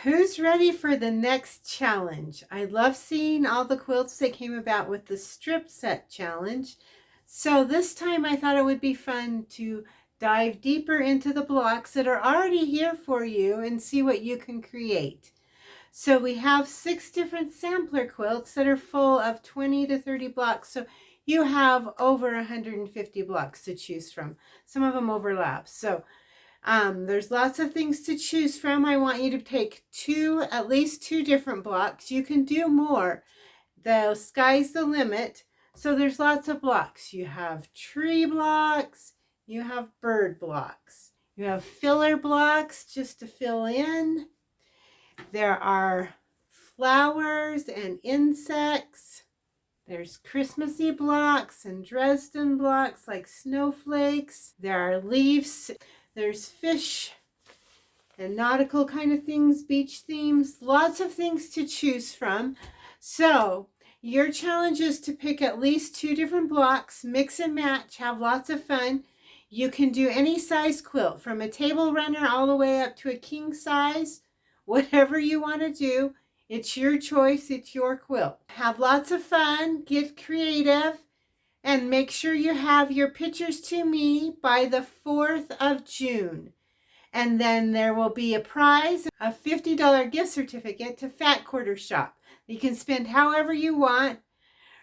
Who's ready for the next challenge? I love seeing all the quilts that came about with the strip set challenge. So this time I thought it would be fun to dive deeper into the blocks that are already here for you and see what you can create. So we have 6 different sampler quilts that are full of 20 to 30 blocks. So you have over 150 blocks to choose from. Some of them overlap. So there's lots of things to choose from. I want you to take at least two different blocks. You can do more. The sky's the limit. So there's lots of blocks. You have tree blocks. You have bird blocks. You have filler blocks just to fill in. There are flowers and insects. There's Christmassy blocks and Dresden blocks like snowflakes. There are leaves. There's fish and nautical kind of things, beach themes, lots of things to choose from. So your challenge is to pick at least 2 different blocks, mix and match, have lots of fun. You can do any size quilt, from a table runner all the way up to a king size, whatever you want to do. It's your choice, it's your quilt. Have lots of fun, get creative, and make sure you have your pictures to me by the 4th of June. And then there will be a prize, a $50 gift certificate to Fat Quarter Shop. You can spend however you want,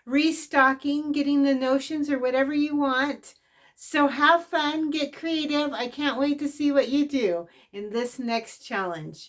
restocking, getting the notions or whatever you want. So have fun, get creative. I can't wait to see what you do in this next challenge.